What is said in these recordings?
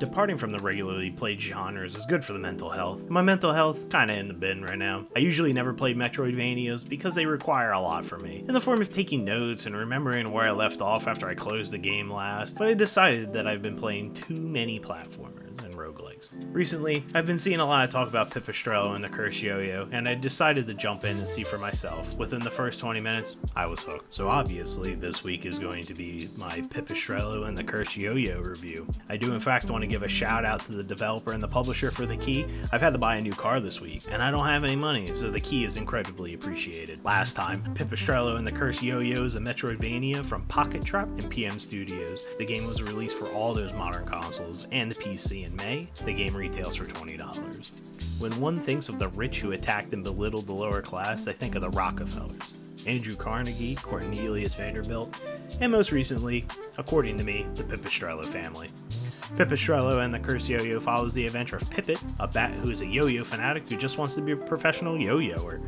Departing from the regularly played genres is good for the mental health. My mental health kinda in the bin right now. I usually never play Metroidvanias because they require a lot from me, in the form of taking notes and remembering where I left off after I closed the game last, but I decided that I've been playing too many platformers and roguelikes. Recently, I've been seeing a lot of talk about Pipistrello and the Cursed Yoyo, and I decided to jump in and see for myself. Within the first 20 minutes, I was hooked. So obviously, this week is going to be my Pipistrello and the Cursed Yoyo review. I do in fact want to give a shout out to the developer and the publisher for the key. I've had to buy a new car this week, and I don't have any money, so the key is incredibly appreciated. Last time, Pipistrello and the Cursed Yoyo is a Metroidvania from Pocket Trap and PM Studios. The game was released for all those modern consoles and the PC in May. The game retails for $20. When one thinks of the rich who attacked and belittled the lower class, they think of the Rockefellers, Andrew Carnegie, Cornelius Vanderbilt, and most recently, according to me, the Pipistrello family. Pipistrello and the Cursed Yoyo follows the adventure of Pipit, a bat who is a yo-yo fanatic who just wants to be a professional yo-yoer.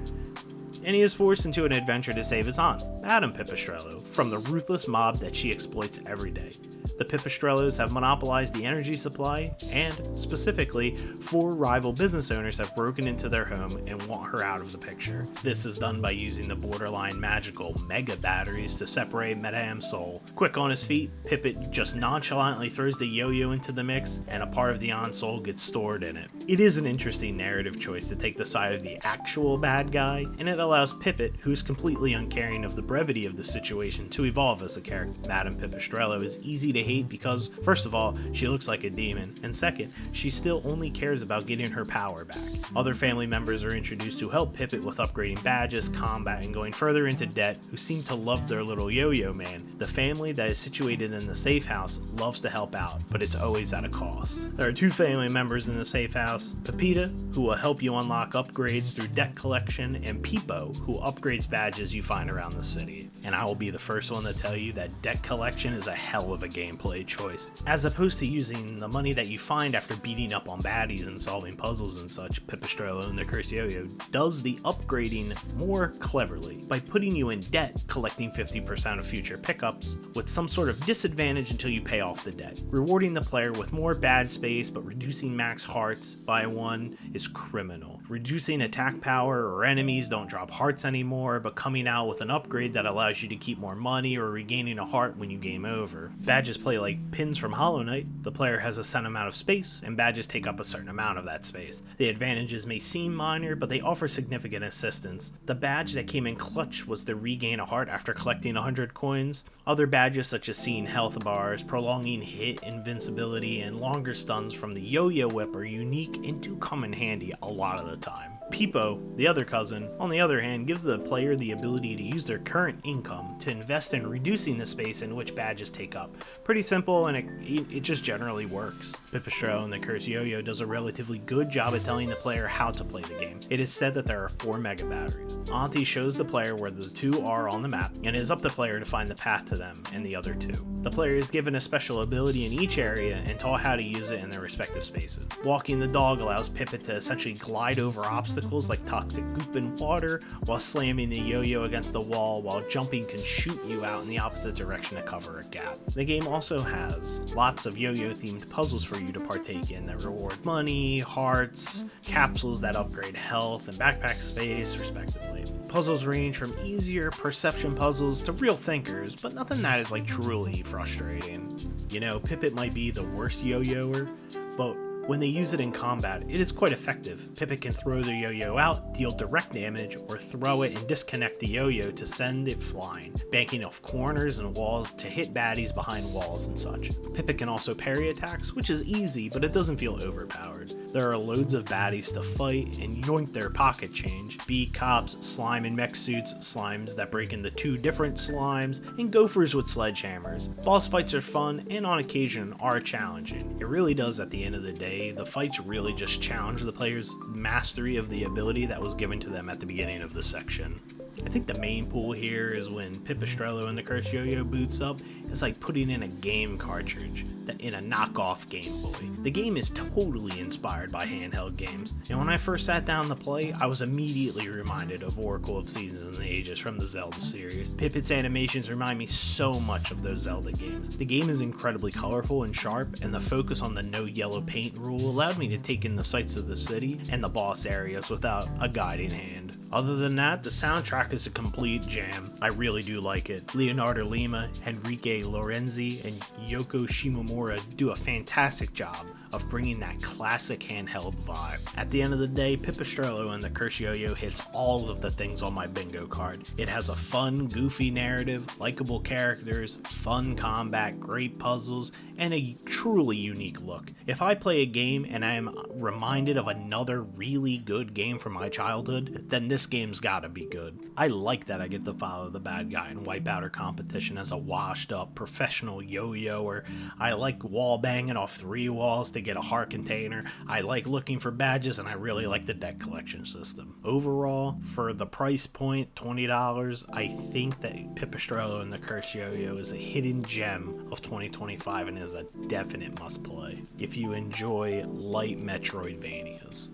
And he is forced into an adventure to save his aunt, Madame Pipistrello, from the ruthless mob that she exploits every day. The Pipistrellos have monopolized the energy supply, and, specifically, 4 rival business owners have broken into their home and want her out of the picture. This is done by using the borderline magical mega batteries to separate Madame's soul. Quick on his feet, Pipit just nonchalantly throws the yo-yo into the mix, and a part of the aunt's soul gets stored in it. It is an interesting narrative choice to take the side of the actual bad guy, and it allows Pipit, who is completely uncaring of the brevity of the situation, to evolve as a character. Madame Pipistrello is easy to hate because, first of all, she looks like a demon, and second, she still only cares about getting her power back. Other family members are introduced to help Pipit with upgrading badges, combat, and going further into debt, who seem to love their little yo-yo man. The family that is situated in the safe house loves to help out, but it's always at a cost. There are 2 family members in the safe house, Pepita, who will help you unlock upgrades through debt collection, and Peepo, who upgrades badges you find around the city. And I will be the first one to tell you that debt collection is a hell of a gameplay choice. As opposed to using the money that you find after beating up on baddies and solving puzzles and such, Pipistrello and the Cursed Yoyo does the upgrading more cleverly by putting you in debt, collecting 50% of future pickups, with some sort of disadvantage until you pay off the debt. Rewarding the player with more badge space but reducing max hearts by 1 is criminal. Reducing attack power, or enemies don't drop hearts anymore, but coming out with an upgrade that allows you to keep more money or regaining a heart when you game over. Badges play like pins from Hollow Knight. The player has a set amount of space, and badges take up a certain amount of that space. The advantages may seem minor, but they offer significant assistance. The badge that came in clutch was to regain a heart after collecting 100 coins. Other badges such as seeing health bars, prolonging hit invincibility, and longer stuns from the yo-yo whip are unique and do come in handy a lot of the time. Peepo, the other cousin, on the other hand, gives the player the ability to use their current income to invest in reducing the space in which badges take up. Pretty simple, and it just generally works. Pipistrello and the Cursed Yoyo does a relatively good job at telling the player how to play the game. It is said that there are 4 mega batteries. Auntie shows the player where the 2 are on the map, and it is up to the player to find the path to them and the other 2. The player is given a special ability in each area and taught how to use it in their respective spaces. Walking the dog allows Pipit to essentially glide over obstacles like toxic goop and water, while slamming the yo-yo against the wall, while jumping can shoot you out in the opposite direction to cover a gap. The game also has lots of yo-yo themed puzzles for you to partake in that reward money, hearts, capsules that upgrade health, and backpack space, respectively. Puzzles range from easier perception puzzles to real thinkers, but nothing that is like truly frustrating. You know, Pipit might be the worst yo-yoer, but when they use it in combat, it is quite effective. Pipit can throw the yo-yo out, deal direct damage, or throw it and disconnect the yo-yo to send it flying, banking off corners and walls to hit baddies behind walls and such. Pipit can also parry attacks, which is easy, but it doesn't feel overpowered. There are loads of baddies to fight and yoink their pocket change. Bee cops, slime in mech suits, slimes that break into 2 different slimes, and gophers with sledgehammers. Boss fights are fun and on occasion are challenging. It really does at the end of the day. The fights really just challenge the player's mastery of the ability that was given to them at the beginning of the section. I think the main pull here is when Pipistrello and the Cursed Yo-Yo boots up, it's like putting in a game cartridge in a knockoff Game Boy. The game is totally inspired by handheld games, and when I first sat down to play, I was immediately reminded of Oracle of Seasons and Ages from the Zelda series. Pipit's animations remind me so much of those Zelda games. The game is incredibly colorful and sharp, and the focus on the no yellow paint rule allowed me to take in the sights of the city and the boss areas without a guiding hand. Other than that, the soundtrack is a complete jam. I really do like it. Leonardo Lima, Enrique Lorenzi, and Yoko Shimomura do a fantastic job of bringing that classic handheld vibe. At the end of the day, Pipistrello and the Cursed Yo-Yo hits all of the things on my bingo card. It has a fun, goofy narrative, likable characters, fun combat, great puzzles, and a truly unique look. If I play a game and I am reminded of another really good game from my childhood, then this game's gotta be good. I like that I get to follow the bad guy and wipe out her competition as a washed up professional yo-yoer. I like wall banging off 3 walls to get a heart container. I like looking for badges, and I really like the deck collection system. Overall, for the price point, $20, I think that Pipistrello and the Cursed Yo-Yo is a hidden gem of 2025 and is a definite must play if you enjoy light Metroidvanias.